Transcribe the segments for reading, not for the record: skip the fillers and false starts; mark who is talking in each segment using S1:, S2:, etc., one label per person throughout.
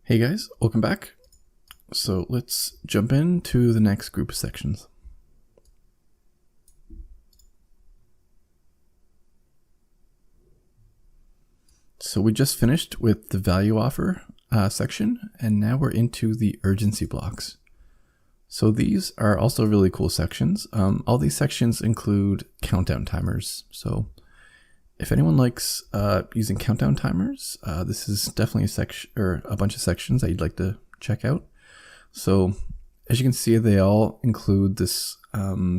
S1: Hey guys, welcome back. So let's jump into the next group of sections. So we just finished with the value offer section, and now we're into the urgency blocks. So these are also really cool sections. All these sections include countdown timers. So if anyone likes using countdown timers, this is definitely a section or a bunch of sections that you'd like to check out. So as you can see, they all include this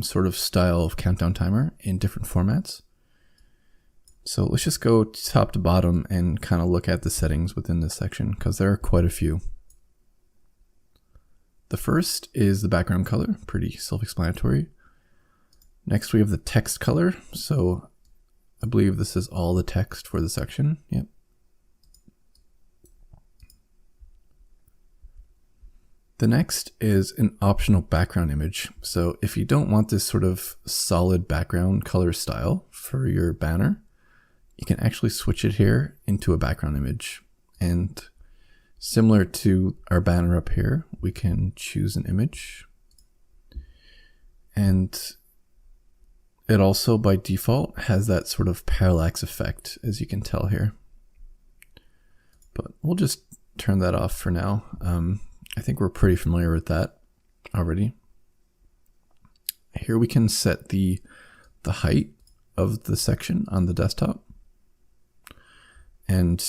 S1: sort of style of countdown timer in different formats. So let's just go top to bottom and kind of look at the settings within this section, because there are quite a few. The first is the background color, pretty self-explanatory. Next we have the text color. So I believe this is all the text for the section. Yep. The next is an optional background image. So if you don't want this sort of solid background color style for your banner, you can actually switch it here into a background image. And similar to our banner up here, we can choose an image. And it also by default has that sort of parallax effect, as you can tell here. But we'll just turn that off for now. I think we're pretty familiar with that already. Here we can set the height of the section on the desktop. And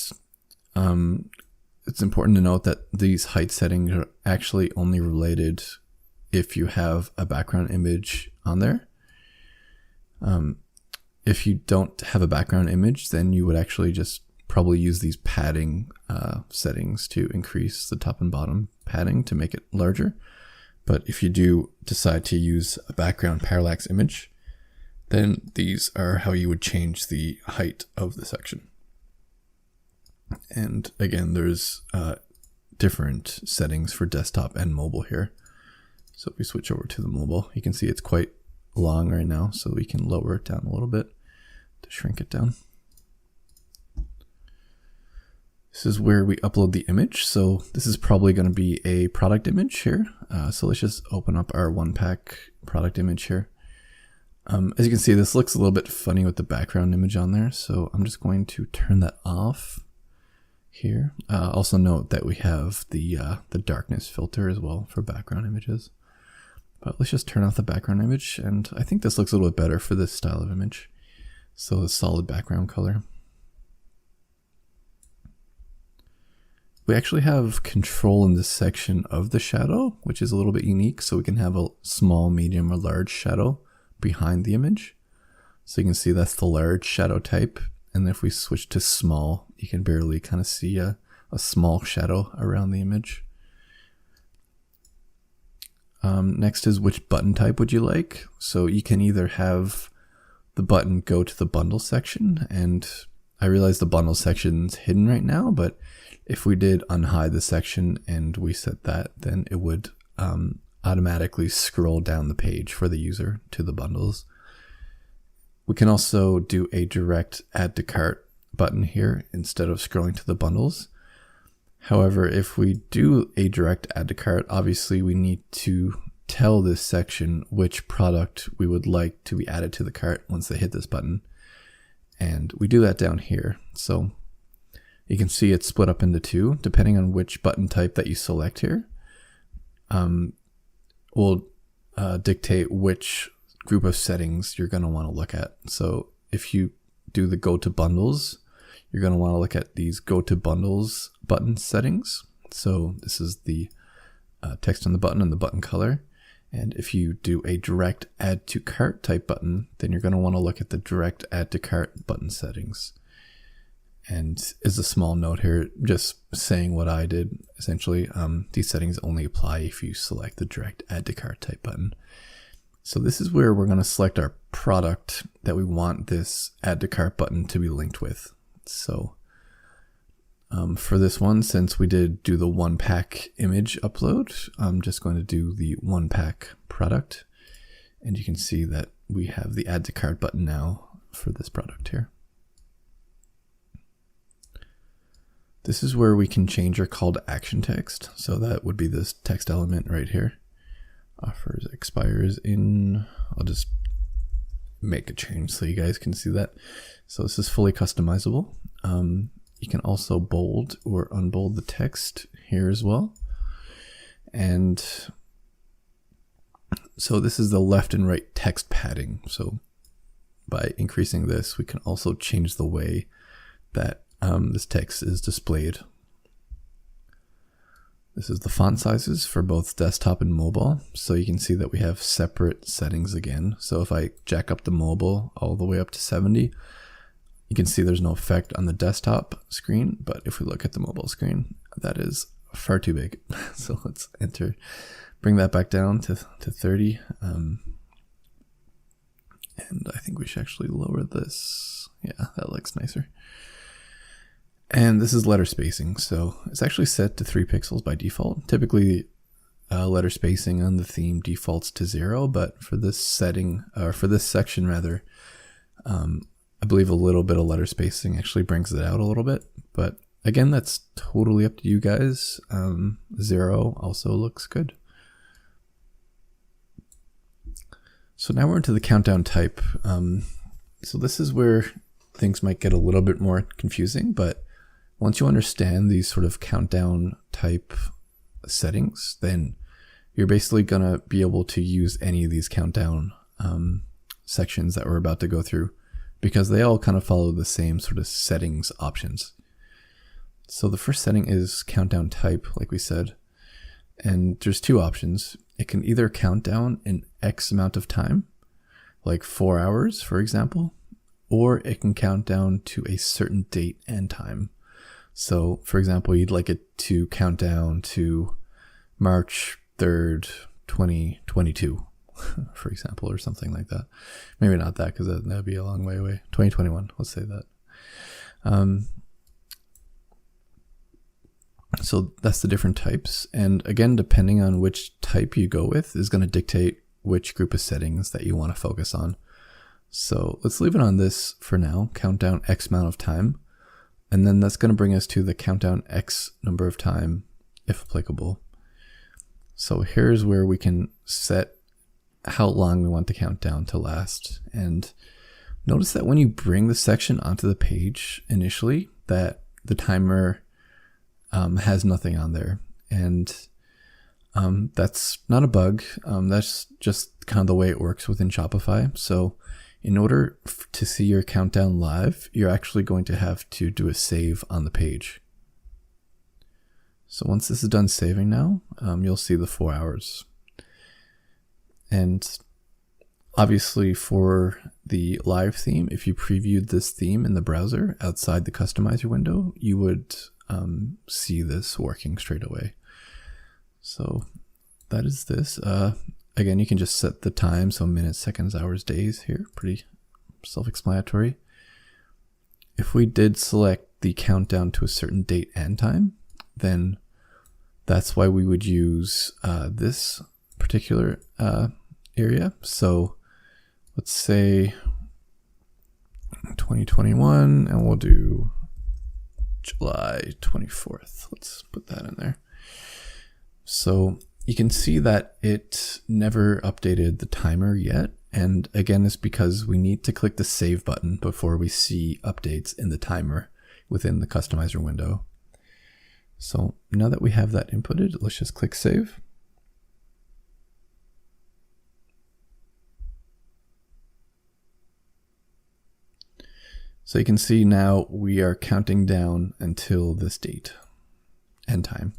S1: it's important to note that these height settings are actually only related if you have a background image on there. If you don't have a background image, then you would actually just probably use these padding settings to increase the top and bottom padding to make it larger. But if you do decide to use a background parallax image, then these are how you would change the height of the section. And again, there's different settings for desktop and mobile here. So if we switch over to the mobile, you can see it's quite long right now, so we can lower it down a little bit to shrink it down. This is where we upload the image. So this is probably going to be a product image here. So let's just open up our one pack product image here. As you can see, this looks a little bit funny with the background image on there. So I'm just going to turn that off here. Also note that we have the darkness filter as well for background images. But let's just turn off the background image, and I think this looks a little bit better for this style of image. So a solid background color. We actually have control in this section of the shadow, which is a little bit unique. So we can have a small, medium, or large shadow behind the image. So you can see that's the large shadow type. And if we switch to small, you can barely kind of see a small shadow around the image. Next is which button type would you like? So you can either have the button go to the bundle section, and I realize the bundle section's hidden right now, but if we did unhide the section and we set that, then it would automatically scroll down the page for the user to the bundles. We can also do a direct add to cart button here instead of scrolling to the bundles. However, if we do a direct add to cart, obviously we need to tell this section which product we would like to be added to the cart once they hit this button. And we do that down here. So you can see it's split up into two, depending on which button type that you select here. Will dictate which group of settings you're going to want to look at. So if you do the go to bundles, you're going to want to look at these go to bundles button settings. So this is the text on the button and the button color. And if you do a direct add to cart type button, then you're going to want to look at the direct add to cart button settings. And as a small note here, just saying what I did, essentially, these settings only apply if you select the direct add to cart type button. So this is where we're going to select our product that we want this add to cart button to be linked with. So for this one, since we did do the one pack image upload, I'm just going to do the one pack product. And you can see that we have the add to cart button now for this product here. This is where we can change our call to action text. So that would be this text element right here. Offers expires in, I'll just make a change so you guys can see that. So this is fully customizable. You can also bold or unbold the text here as well. And so this is the left and right text padding. So by increasing this, we can also change the way that this text is displayed. This is the font sizes for both desktop and mobile. So you can see that we have separate settings again. So if I jack up the mobile all the way up to 70, you can see there's no effect on the desktop screen. But if we look at the mobile screen, that is far too big. So let's bring that back down to 30. And I think we should actually lower this. Yeah, that looks nicer. And this is letter spacing. So it's actually set to 3 pixels by default. Typically, letter spacing on the theme defaults to 0, but for this setting, or for this section rather, I believe a little bit of letter spacing actually brings it out a little bit. But again, that's totally up to you guys. 0 also looks good. So now we're into the countdown type. So this is where things might get a little bit more confusing, but once you understand these sort of countdown type settings, then you're basically going to be able to use any of these countdown sections that we're about to go through, because they all kind of follow the same sort of settings options. So the first setting is countdown type, like we said, and there's 2 options. It can either count down an X amount of time, like 4 hours, for example, or it can count down to a certain date and time. So, for example, you'd like it to count down to March 3rd, 2022, for example, or something like that. Maybe not that, because that'd be a long way away. 2021, let's say that. So that's the different types. And again, depending on which type you go with is going to dictate which group of settings that you want to focus on. So let's leave it on this for now, countdown X amount of time. And then that's going to bring us to the countdown X number of time, if applicable. So here's where we can set how long we want the countdown to last. And notice that when you bring the section onto the page initially, that the timer has nothing on there. And that's not a bug. That's just kind of the way it works within Shopify. So in order to see your countdown live, you're actually going to have to do a save on the page. So once this is done saving now, you'll see the 4 hours. And obviously for the live theme, if you previewed this theme in the browser outside the customizer window, you would see this working straight away. So that is this. Again, you can just set the time, so minutes, seconds, hours, days here. Pretty self-explanatory. If we did select the countdown to a certain date and time, then that's why we would use this particular area. So let's say 2021, and we'll do July 24th. Let's put that in there. So you can see that it never updated the timer yet. And again, it's because we need to click the save button before we see updates in the timer within the customizer window. So now that we have that inputted, let's just click save. So you can see now we are counting down until this date and time,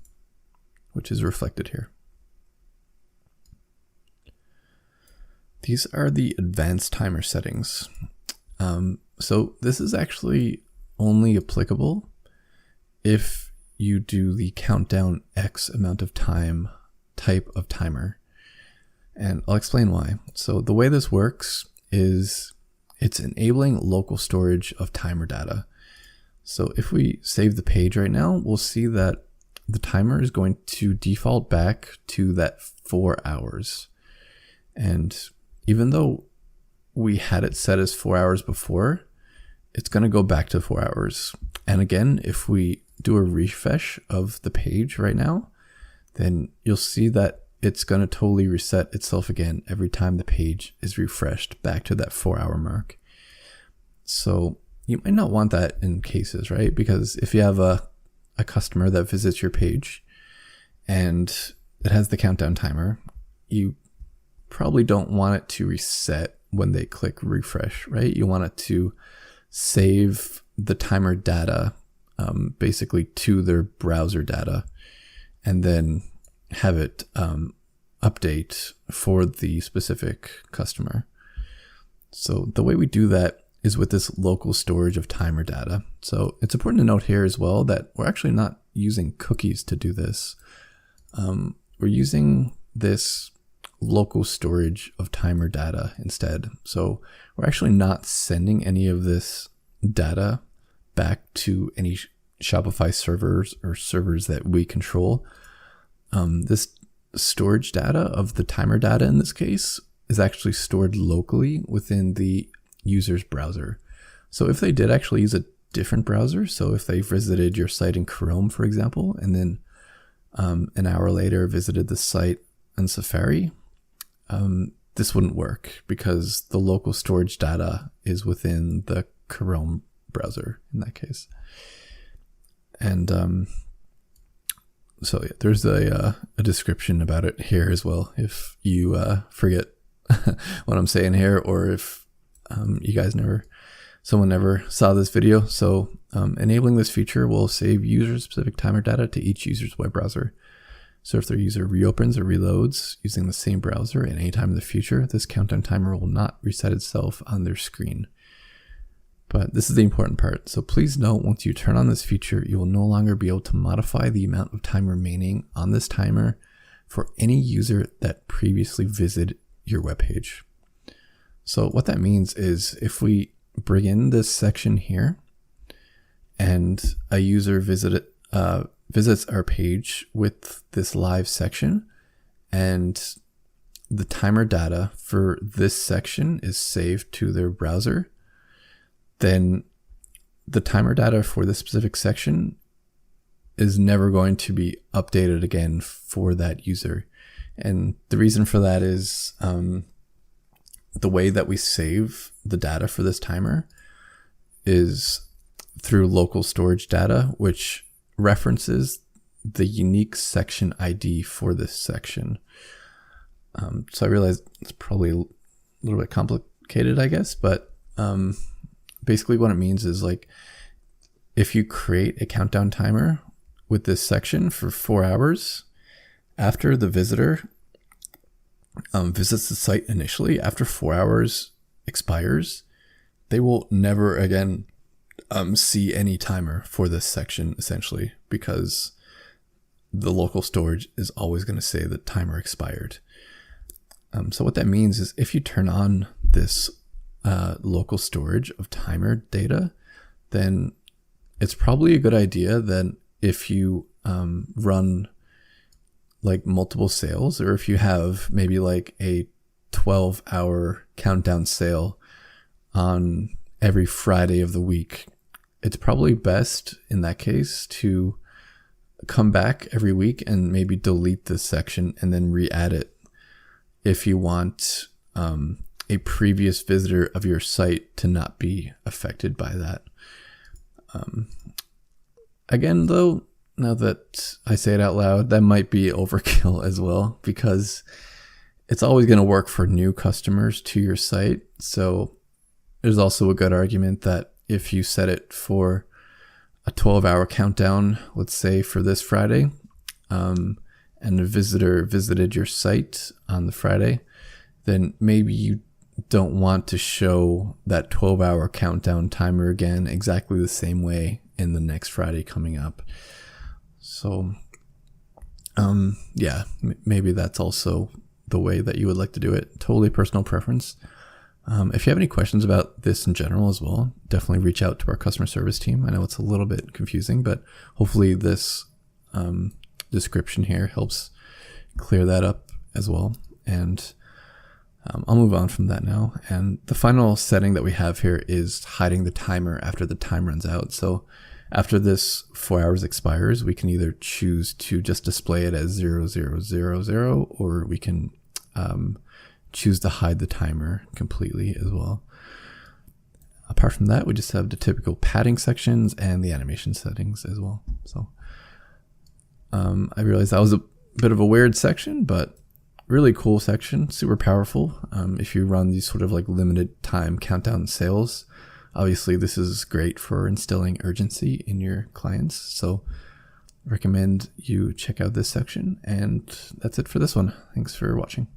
S1: which is reflected here. These are the advanced timer settings. So this is actually only applicable if you do the countdown X amount of time type of timer. And I'll explain why. So the way this works is it's enabling local storage of timer data. So if we save the page right now, we'll see that the timer is going to default back to that 4 hours. And even though we had it set as 4 hours before, it's going to go back to 4 hours. And again, if we do a refresh of the page right now, then you'll see that it's going to totally reset itself again every time the page is refreshed back to that 4-hour mark. So you might not want that in cases, right? Because if you have a customer that visits your page and it has the countdown timer, you probably don't want it to reset when they click refresh, right? You want it to save the timer data basically to their browser data, and then have it update for the specific customer. So the way we do that is with this local storage of timer data. So it's important to note here as well that we're actually not using cookies to do this. We're using this local storage of timer data instead. So we're actually not sending any of this data back to any Shopify servers or servers that we control. This storage data of the timer data in this case is actually stored locally within the user's browser. So if they did actually use a different browser, so if they visited your site in Chrome, for example, and then an hour later visited the site in Safari, this wouldn't work because the local storage data is within the Chrome browser in that case. And so yeah, there's a description about it here as well if you forget what I'm saying here, or if you guys someone never saw this video. So enabling this feature will save user-specific timer data to each user's web browser. So if their user reopens or reloads using the same browser at any time in the future, this countdown timer will not reset itself on their screen. But this is the important part. So please note, once you turn on this feature, you will no longer be able to modify the amount of time remaining on this timer for any user that previously visited your webpage. So what that means is if we bring in this section here and a user visits our page with this live section, and the timer data for this section is saved to their browser, then the timer data for this specific section is never going to be updated again for that user. And the reason for that is the way that we save the data for this timer is through local storage data, which references the unique section ID for this section. So I realize it's probably a little bit complicated, I guess, but basically what it means is, like, if you create a countdown timer with this section for 4 hours, after the visitor visits the site initially, after 4 hours expires, they will never again see any timer for this section, essentially, because the local storage is always going to say the timer expired. So what that means is if you turn on this local storage of timer data, then it's probably a good idea that if you run like multiple sales, or if you have maybe like a 12-hour countdown sale on every Friday of the week, it's probably best in that case to come back every week and maybe delete this section and then re-add it if you want a previous visitor of your site to not be affected by that. Again, though, now that I say it out loud, that might be overkill as well, because it's always going to work for new customers to your site. So there's also a good argument that if you set it for a 12-hour countdown, let's say for this Friday, and a visitor visited your site on the Friday, then maybe you don't want to show that 12-hour countdown timer again exactly the same way in the next Friday coming up. So yeah, maybe that's also the way that you would like to do it. Totally personal preference. If you have any questions about this in general as well, definitely reach out to our customer service team. I know it's a little bit confusing, but hopefully this description here helps clear that up as well. And I'll move on from that now. And the final setting that we have here is hiding the timer after the time runs out. So After this 4 hours expires, we can either choose to just display it as 0000, or we can choose to hide the timer completely as well. Apart from that, we just have the typical padding sections and the animation settings as well. So I realized that was a bit of a weird section, but really cool section, super powerful. If you run these sort of like limited time countdown sales, obviously this is great for instilling urgency in your clients. So recommend you check out this section, and that's it for this one. Thanks for watching.